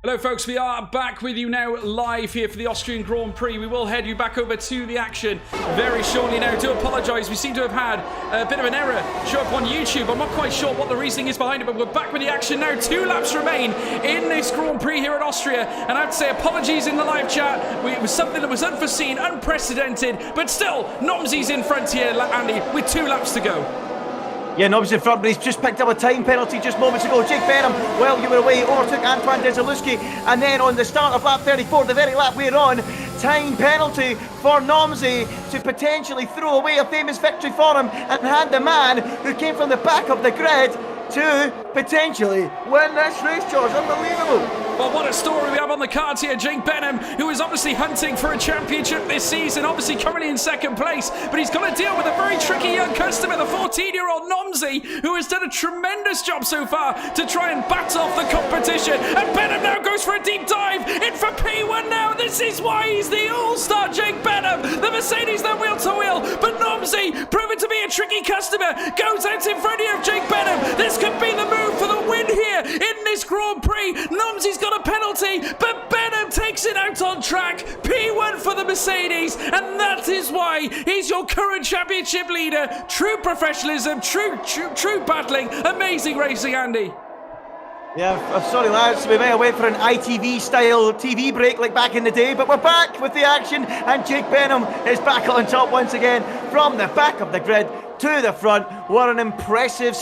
Hello folks, we are back with you now live here for the Austrian Grand Prix. We will head you back over to the action very shortly now. Do apologise, we seem to have had a bit of an error show up on YouTube. I'm not quite sure what the reasoning is behind it, but we're back with the action now. 2 laps remain in this Grand Prix here at Austria, and I have to say apologies in the live chat. It was something that was unforeseen, unprecedented, but still, Nomsy's in front here, Andy, with 2 laps to go. Yeah, Nobbs in front, but he's just picked up a time penalty just moments ago. Jake Benham, well, you were away, overtook Antoine Desilewski, and then on the start of lap 34, the very lap we're on, time penalty for Nomsy to potentially throw away a famous victory for him and hand the man who came from the back of the grid to potentially win this race, George. Unbelievable. Well, what a story we have on the cards here. Jake Benham, who is obviously hunting for a championship this season, obviously currently in second place, but he's got to deal with a very tricky young customer, the 14-year-old Nomsy, who has done a tremendous job so far to try and bat off the competition. And Benham now goes for a deep dive, in for P1 now. This is why he's the all-star, Jake Benham. The Mercedes, they're wheel to wheel, but Nomsy, proven to be a tricky customer, goes out in front here of Jake Benham. This could be the move for the win here in this Grand Prix. Nomsy's got a penalty, but Benham takes it out on track. P1 for the Mercedes, and that is why he's your current championship leader. True professionalism, true battling, amazing racing, Andy. Yeah, I'm sorry lads, we might have went for an ITV style TV break like back in the day, but we're back with the action, and Jake Benham is back on top once again from the back of the grid to the front. What an impressive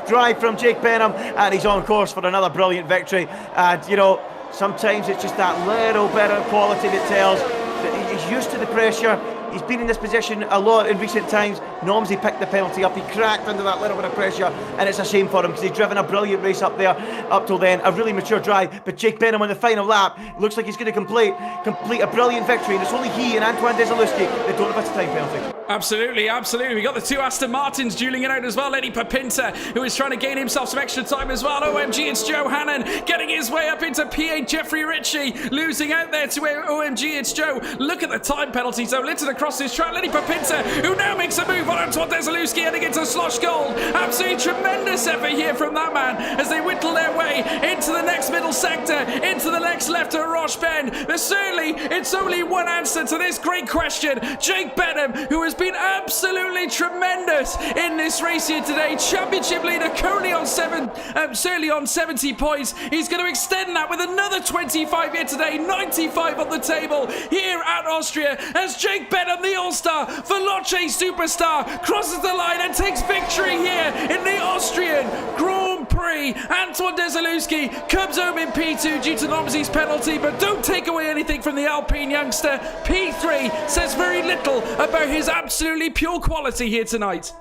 drive from Jake Benham, and he's on course for another brilliant victory. And you know, sometimes it's just that little bit of quality that tells that he's used to the pressure. He's been in this position a lot in recent times. Nomsy picked the penalty up, he cracked under that little bit of pressure, and it's a shame for him because he's driven a brilliant race up there up till then, a really mature drive. But Jake Benham on the final lap looks like he's going to complete a brilliant victory, and it's only he and Antoine Desilewski that don't have a time penalty. Absolutely, absolutely. We got the 2 Aston Martins dueling it out as well. Eddie Papinta, who is trying to gain himself some extra time as well. OMG, it's Joe Hannon getting his way up into P8. Jeffrey Ritchie losing out there to OMG, it's Joe. Look at the time penalty. So Linton across his track. Eddie Papinta, who now makes a move on Antoine Desilewski heading into Slosh Gold. Absolutely tremendous effort here from that man as they whittle their way into the next middle sector, into the next left to Roche Bend. But certainly, it's only one answer to this great question. Jake Benham, who has been absolutely tremendous in this race here today. Championship leader currently on 70 points. He's going to extend that with another 25 here today. 95 on the table here at Austria as Jake Benham, the All-Star, Veloce superstar, crosses the line and takes victory here in the Austrian Grand Prix. Antoine Desilewski comes home in P2 due to Nomsy's penalty, but don't take away anything from the Alpine youngster. P3 says very little about his absolutely pure quality here tonight.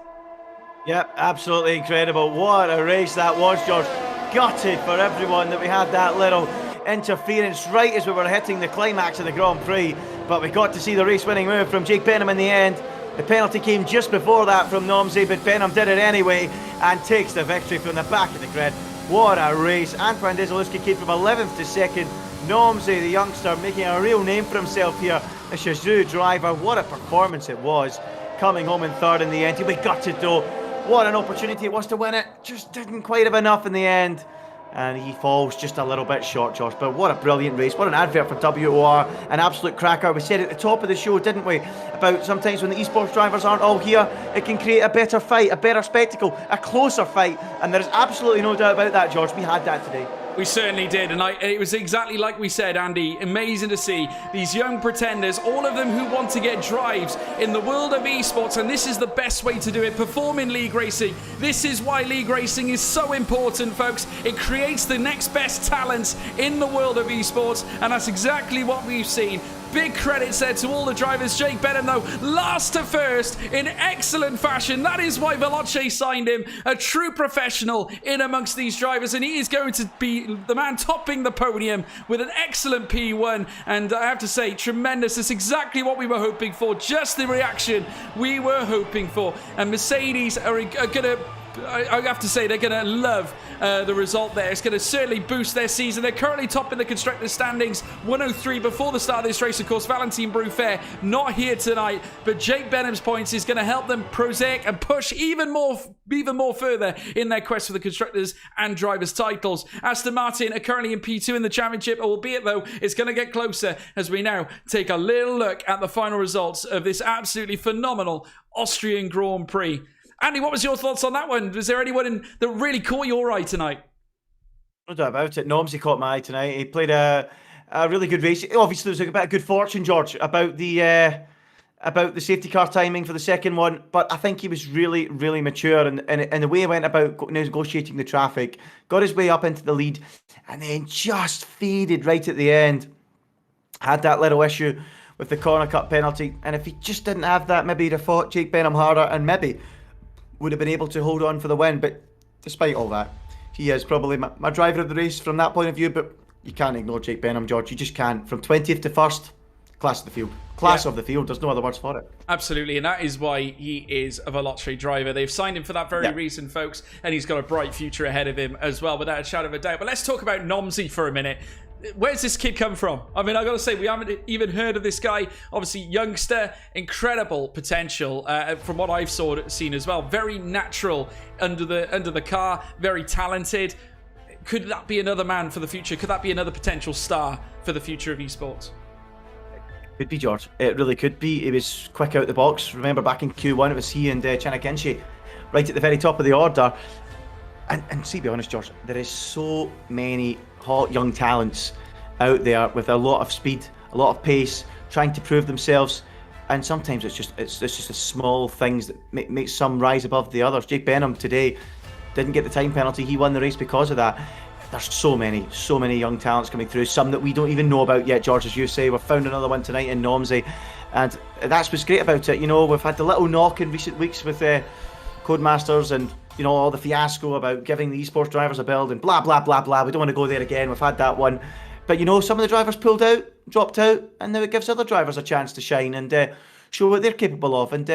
Yep, absolutely incredible. What a race that was, George. Gutted for everyone that we had that little interference right as we were hitting the climax of the Grand Prix, but we got to see the race-winning move from Jake Benham in the end. The penalty came just before that from Nomsy, but Benham did it anyway and takes the victory from the back of the grid. What a race. Antoine Desilewski came from 11th to 2nd. Nomsy, the youngster, making a real name for himself here. The Shazoo driver, what a performance it was. Coming home in 3rd in the end. He'll be gutted though. What an opportunity it was to win it. Just didn't quite have enough in the end. And he falls just a little bit short, Josh. But what a brilliant race. What an advert for WOR. An absolute cracker. We said at the top of the show, didn't we? About sometimes when the esports drivers aren't all here, it can create a better fight, a better spectacle, a closer fight. And there is absolutely no doubt about that, George. We had that today. We certainly did, and it was exactly like we said, Andy. Amazing to see these young pretenders, all of them who want to get drives in the world of esports, and this is the best way to do it. Perform in league racing. This is why league racing is so important, folks. It creates the next best talents in the world of esports, and that's exactly what we've seen. Big credits there to all the drivers. Jake Benham, though, last to first in excellent fashion. That is why Veloce signed him. A true professional in amongst these drivers, and he is going to be the man topping the podium with an excellent P1. And I have to say, tremendous. That's exactly what we were hoping for. Just the reaction we were hoping for. And Mercedes are going to I have to say they're going to love the result there. It's going to certainly boost their season. They're currently top in the constructors standings, 103 before the start of this race. Of course, Valentine Bruffair not here tonight, but Jake Benham's points is going to help them prosaic and push even more further in their quest for the constructors and drivers titles. Aston Martin are currently in P2 in the championship, albeit though it's going to get closer as we now take a little look at the final results of this absolutely phenomenal Austrian Grand Prix. Andy, what was your thoughts on that one? Was there anyone that really caught your eye tonight? No doubt about it. Nomsy caught my eye tonight. He played a really good race. Obviously, there was a bit of good fortune, George, about the safety car timing for the second one. But I think he was really, really mature and the way he went about negotiating the traffic, got his way up into the lead, and then just faded right at the end. Had that little issue with the corner cut penalty. And if he just didn't have that, maybe he'd have fought Jake Benham harder and maybe would have been able to hold on for the win. But despite all that, he is probably my driver of the race from that point of view. But you can't ignore Jake Benham, George. You just can't. From 20th to 1st, class of the field. Class of the field. There's no other words for it. Absolutely, and that is why he is a Veloce driver. They've signed him for that very reason, folks, and he's got a bright future ahead of him as well, without a shadow of a doubt. But let's talk about Nomsy for a minute. Where's this kid come from? I mean, I got to say, we haven't even heard of this guy. Obviously, youngster, incredible potential from what I've seen as well. Very natural under the car, very talented. Could that be another man for the future? Could that be another potential star for the future of esports? Could be, George. It really could be. He was quick out the box. Remember back in Q1, it was he and Chanakinshi right at the very top of the order. And see, be honest, George, there is so many hot young talents out there with a lot of speed, a lot of pace, trying to prove themselves. And sometimes it's just the small things that make some rise above the others. Jake Benham today didn't get the time penalty. He won the race because of that. There's so many young talents coming through, some that we don't even know about yet, George, as you say. We've found another one tonight in Nomsy, and that's what's great about it. You know, we've had the little knock in recent weeks with Codemasters and, you know, all the fiasco about giving the esports drivers a build and blah, blah, blah, blah. We don't want to go there again. We've had that one. But, you know, some of the drivers pulled out, dropped out, and now it gives other drivers a chance to shine and show what they're capable of. And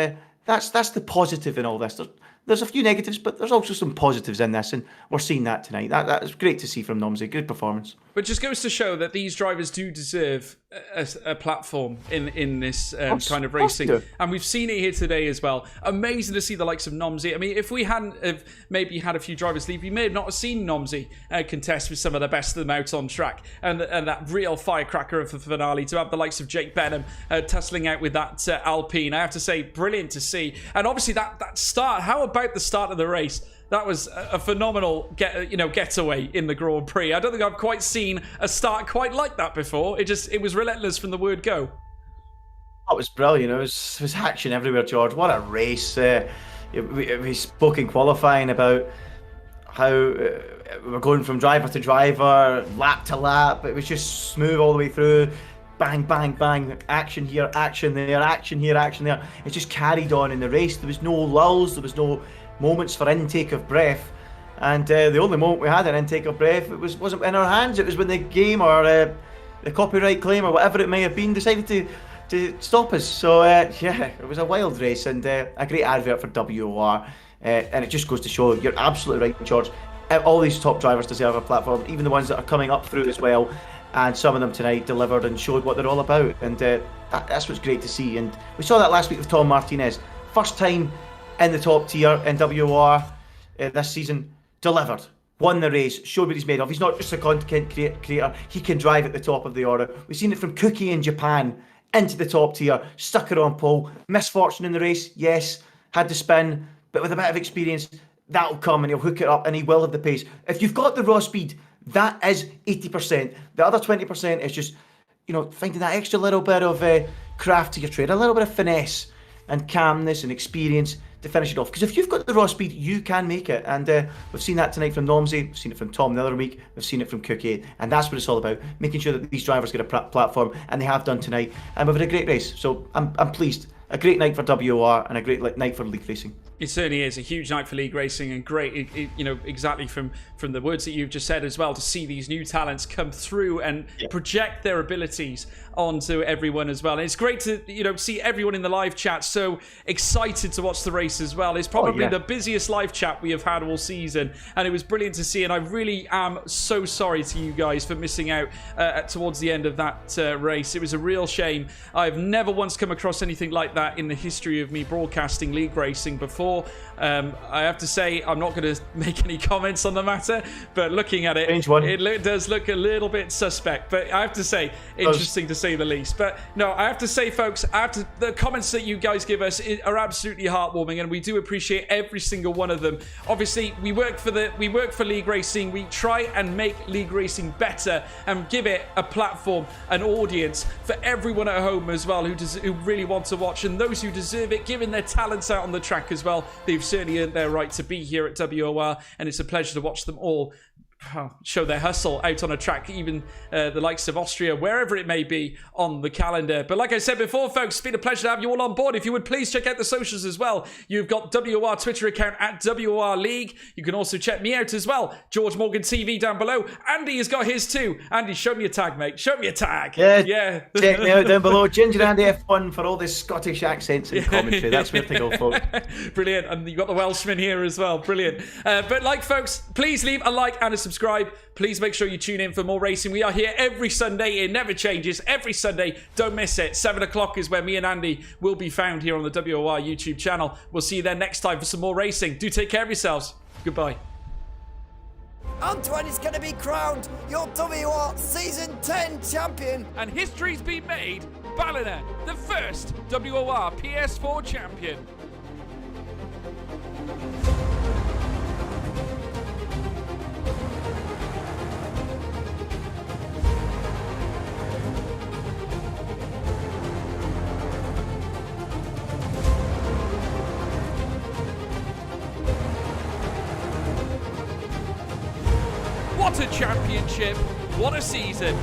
that's the positive in all this. There's a few negatives, but there's also some positives in this, and we're seeing that tonight. That is great to see from Nomsy. Good performance. But just goes to show that these drivers do deserve a platform in this kind of racing. And we've seen it here today as well. Amazing to see the likes of Nomsy. I mean, if we hadn't have maybe had a few drivers leave, we may have not seen Nomsy contest with some of the best of them out on track. And that real firecracker of the finale, to have the likes of Jake Benham tussling out with that Alpine. I have to say, brilliant to see. And obviously that start, how about the start of the race? That was a phenomenal getaway in the Grand Prix. I don't think I've quite seen a start quite like that before. It was relentless from the word go. That was brilliant. It was action everywhere, George. What a race. We spoke in qualifying about how we're going from driver to driver, lap to lap. It was just smooth all the way through. Bang, bang, bang. Action here, action there, action here, action there. It just carried on in the race. There was no lulls. There was no moments for intake of breath, and the only moment we had an intake of breath, wasn't in our hands. It was when the game or the copyright claim or whatever it may have been decided to stop us. So it was a wild race and a great advert for WOR, and it just goes to show you're absolutely right, George. All these top drivers deserve a platform, even the ones that are coming up through as well, and some of them tonight delivered and showed what they're all about, and that's what's great to see. And we saw that last week with Tom Martinez, first time in the top tier in WOR this season, delivered, won the race, showed what he's made of. He's not just a content creator, he can drive at the top of the order. We've seen it from Cookie in Japan into the top tier, stuck it on pole, misfortune in the race, yes, had to spin, but with a bit of experience, that'll come and he'll hook it up and he will have the pace. If you've got the raw speed, that is 80%. The other 20% is just, you know, finding that extra little bit of craft to your trade, a little bit of finesse and calmness and experience to finish it off. Because if you've got the raw speed, you can make it. And we've seen that tonight from Nomsy, we've seen it from Tom the other week, we've seen it from Cookie, and that's what it's all about, making sure that these drivers get a platform, and they have done tonight. And we've had a great race, so I'm pleased. A great night for WOR and a great night for league racing. It certainly is a huge night for league racing, and great, you know, exactly from the words that you've just said as well, to see these new talents come through and project their abilities onto everyone as well. And it's great to, you know, see everyone in the live chat so excited to watch the race as well. It's probably the busiest live chat we have had all season, and it was brilliant to see. And I really am so sorry to you guys for missing out towards the end of that race. It was a real shame. I've never once come across anything like that in the history of me broadcasting league racing before. I have to say, I'm not going to make any comments on the matter, but looking at it, it does look a little bit suspect. But I have to say, interesting to say the least. But no, I have to say, folks, the comments that you guys give us are absolutely heartwarming, and we do appreciate every single one of them. Obviously, we work for league racing. We try and make league racing better and give it a platform, an audience for everyone at home as well who really want to watch, and those who deserve it, giving their talents out on the track as well. They've certainly earned their right to be here at WOR, and it's a pleasure to watch them all show their hustle out on a track, even the likes of Austria, wherever it may be on the calendar. But like I said before, folks, it's been a pleasure to have you all on board. If you would please check out the socials as well. You've got WOR Twitter account at WOR League. You can also check me out as well, George Morgan TV down below. Andy has got his too. Andy, show me your tag, mate. Show me your tag. Yeah. Check me out down below, Ginger Andy F1, for all the Scottish accents and commentary. That's where to go, folks. Brilliant. And you've got the Welshman here as well. Brilliant. But like, folks, please leave a like and a subscribe. Please make sure you tune in for more racing. We are here every Sunday. It never changes. Every Sunday. Don't miss it. 7 o'clock is where me and Andy will be found here on the WOR YouTube channel. We'll see you there next time for some more racing. Do take care of yourselves. Goodbye. Antoine is going to be crowned your WOR Season 10 champion. And history's been made. Ballina, the first WOR PS4 champion. What a championship! What a season!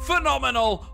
Phenomenal.